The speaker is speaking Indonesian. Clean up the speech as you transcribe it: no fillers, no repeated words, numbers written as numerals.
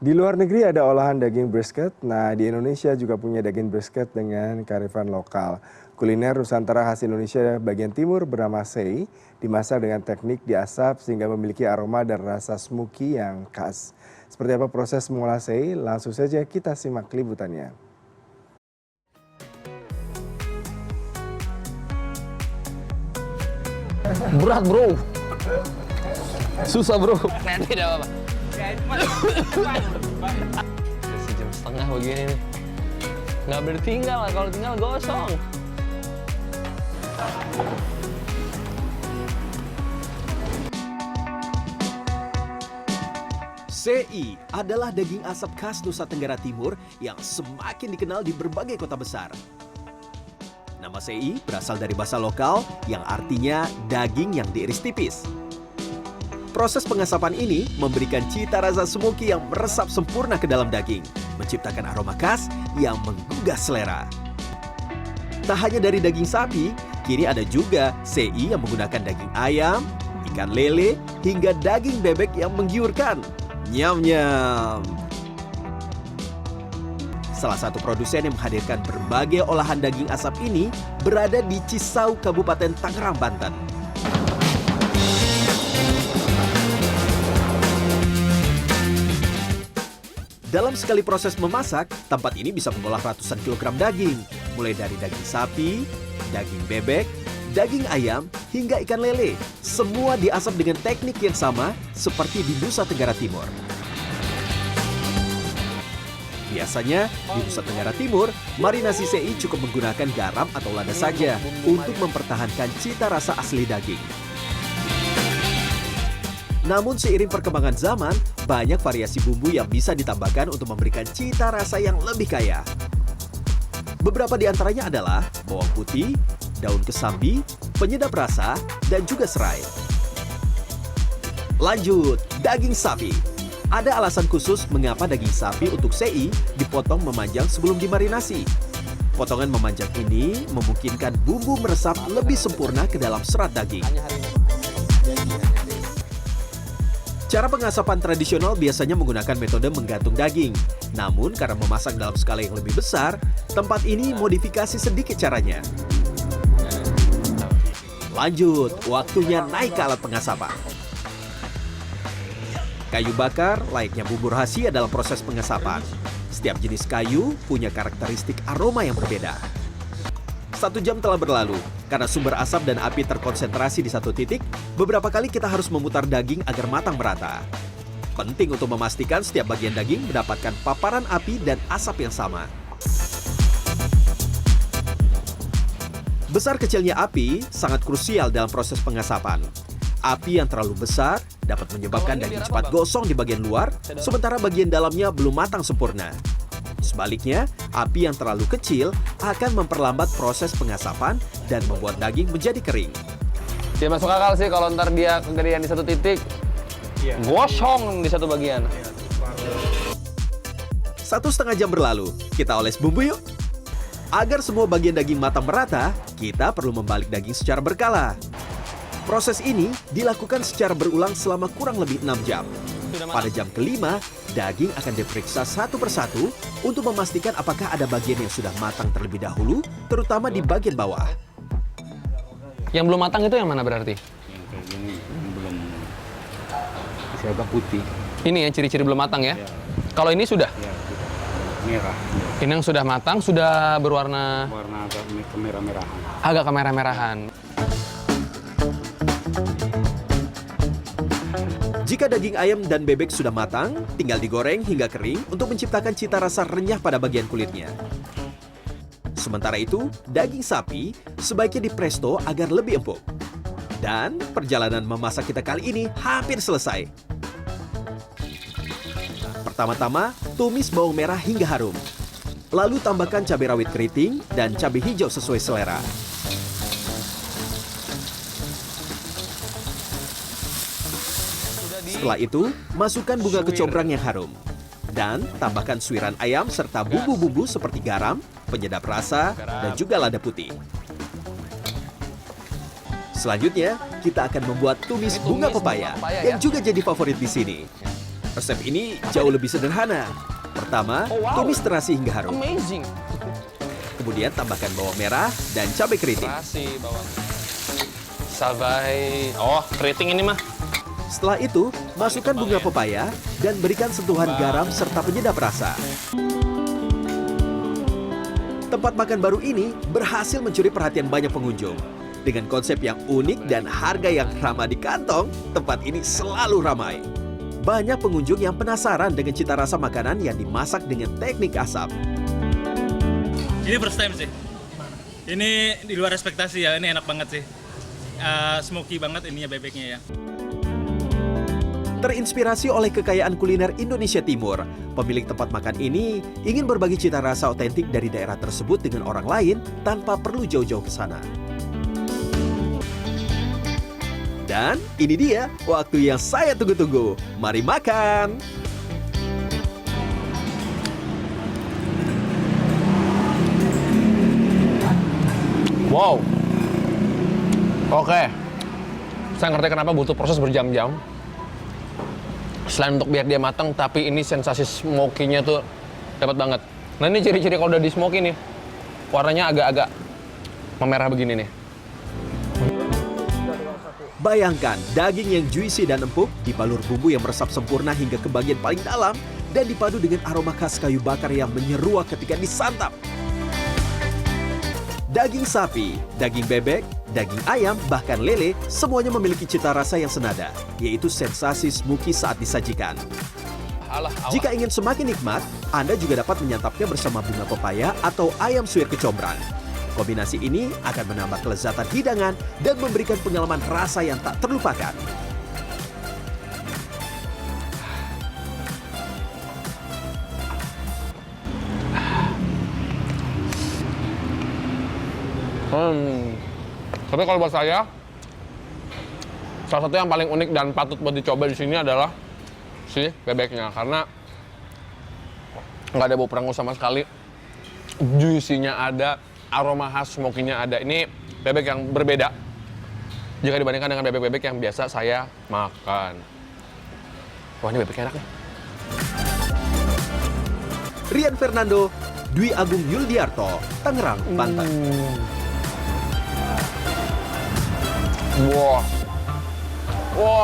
Di luar negeri ada olahan daging brisket, nah di Indonesia juga punya daging brisket dengan kearifan lokal. Kuliner Nusantara khas Indonesia bagian timur bernama sei, dimasak dengan teknik diasap sehingga memiliki aroma dan rasa smoky yang khas. Seperti apa proses mengolah sei? Langsung saja kita simak liputannya. Berat bro, susah bro. Tidak apa-apa. Sejam setengah begini nih. Nggak bertinggal lah, kalau tinggal gosong. Sei adalah daging asap khas Nusa Tenggara Timur yang semakin dikenal di berbagai kota besar. Nama sei berasal dari bahasa lokal yang artinya daging yang diiris tipis. Proses pengasapan ini memberikan cita rasa smoky yang meresap sempurna ke dalam daging, menciptakan aroma khas yang menggugah selera. Tak hanya dari daging sapi, kini ada juga sei yang menggunakan daging ayam, ikan lele, hingga daging bebek yang menggiurkan. Nyam-nyam! Salah satu produsen yang menghadirkan berbagai olahan daging asap ini berada di Cisau, Kabupaten Tangerang, Banten. Dalam sekali proses memasak, tempat ini bisa mengolah ratusan kilogram daging, mulai dari daging sapi, daging bebek, daging ayam, hingga ikan lele. Semua diasap dengan teknik yang sama seperti di Nusa Tenggara Timur. Biasanya, di Nusa Tenggara Timur, marinasi sei cukup menggunakan garam atau lada saja untuk mempertahankan cita rasa asli daging. Namun seiring perkembangan zaman, banyak variasi bumbu yang bisa ditambahkan untuk memberikan cita rasa yang lebih kaya. Beberapa di antaranya adalah bawang putih, daun kesambi, penyedap rasa, dan juga serai. Lanjut, daging sapi. Ada alasan khusus mengapa daging sapi untuk sei dipotong memanjang sebelum dimarinasi. Potongan memanjang ini memungkinkan bumbu meresap lebih sempurna ke dalam serat daging. Cara pengasapan tradisional biasanya menggunakan metode menggantung daging. Namun karena memasak dalam skala yang lebih besar, tempat ini modifikasi sedikit caranya. Lanjut, waktunya naik ke alat pengasapan. Kayu bakar layaknya bumbu rahasia dalam proses pengasapan. Setiap jenis kayu punya karakteristik aroma yang berbeda. 1 jam telah berlalu. Karena sumber asap dan api terkonsentrasi di satu titik, beberapa kali kita harus memutar daging agar matang merata. Penting untuk memastikan setiap bagian daging mendapatkan paparan api dan asap yang sama. Besar kecilnya api sangat krusial dalam proses pengasapan. Api yang terlalu besar dapat menyebabkan daging cepat gosong di bagian luar, sementara bagian dalamnya belum matang sempurna. Sebaliknya, api yang terlalu kecil akan memperlambat proses pengasapan dan membuat daging menjadi kering. Ya masuk akal sih kalau ntar dia kegedean di satu titik, gosong di satu bagian. 1,5 jam berlalu, kita oles bumbu yuk. Agar semua bagian daging matang merata, kita perlu membalik daging secara berkala. Proses ini dilakukan secara berulang selama kurang lebih 6 jam. Pada jam kelima, daging akan diperiksa satu persatu untuk memastikan apakah ada bagian yang sudah matang terlebih dahulu, terutama di bagian bawah. Yang belum matang itu yang mana berarti? Yang kayak gini yang belum masih agak putih. Ini yang ciri-ciri belum matang ya? Kalau ini sudah? Ya, sudah merah. Ini yang sudah matang, sudah berwarna Warna agak kemerah-merahan. agak kemerah-merahan. Jika daging ayam dan bebek sudah matang, tinggal digoreng hingga kering untuk menciptakan cita rasa renyah pada bagian kulitnya. Sementara itu, daging sapi sebaiknya dipresto agar lebih empuk. Dan perjalanan memasak kita kali ini hampir selesai. Pertama-tama, tumis bawang merah hingga harum. Lalu tambahkan cabai rawit keriting dan cabai hijau sesuai selera. Setelah itu, masukkan bunga kecombrang yang harum. Dan tambahkan suiran ayam serta bumbu-bumbu seperti garam, penyedap rasa, dan juga lada putih. Selanjutnya, kita akan membuat tumis bunga pepaya yang juga jadi favorit di sini. Resep ini jauh lebih sederhana. Pertama, tumis terasi hingga harum. Amazing. Kemudian tambahkan bawang merah dan cabai keriting. Terasi bawang. Sabai. Oh, keriting ini mah. Setelah itu, masukkan bunga pepaya dan berikan sentuhan garam serta penyedap rasa. Tempat makan baru ini berhasil mencuri perhatian banyak pengunjung. Dengan konsep yang unik dan harga yang ramah di kantong, tempat ini selalu ramai. Banyak pengunjung yang penasaran dengan cita rasa makanan yang dimasak dengan teknik asap. Ini first time sih. Ini di luar ekspektasi ya, ini enak banget sih. Smoky banget ininya bebeknya ya. Terinspirasi oleh kekayaan kuliner Indonesia Timur, pemilik tempat makan ini ingin berbagi cita rasa otentik dari daerah tersebut dengan orang lain tanpa perlu jauh-jauh ke sana. Dan ini dia waktu yang saya tunggu-tunggu. Mari makan! Wow. Oke. Saya ngerti kenapa butuh proses berjam-jam. Selain untuk biar dia matang, tapi ini sensasi smoky-nya tuh dapat banget. Nah ini ciri-ciri kalau udah di smoky nih, warnanya agak-agak memerah begini nih. Bayangkan daging yang juicy dan empuk dibalur bumbu yang meresap sempurna hingga ke bagian paling dalam dan dipadu dengan aroma khas kayu bakar yang menyeruak ketika disantap. Daging sapi, daging bebek, daging ayam, bahkan lele, semuanya memiliki cita rasa yang senada, yaitu sensasi smoky saat disajikan. Jika ingin semakin nikmat, Anda juga dapat menyantapnya bersama bunga pepaya atau ayam suwir kecombrang. Kombinasi ini akan menambah kelezatan hidangan dan memberikan pengalaman rasa yang tak terlupakan. Tapi kalau buat saya, salah satu yang paling unik dan patut buat dicoba di sini adalah si bebeknya, karena nggak ada bau perengus sama sekali, juicy-nya ada, aroma khas smoky-nya ada. Ini bebek yang berbeda jika dibandingkan dengan bebek-bebek yang biasa saya makan. Wah, ini bebeknya enak nih. Rian Fernando, Dwi Agung Yuldiarto, Tangerang, Banten. Wah. Wah.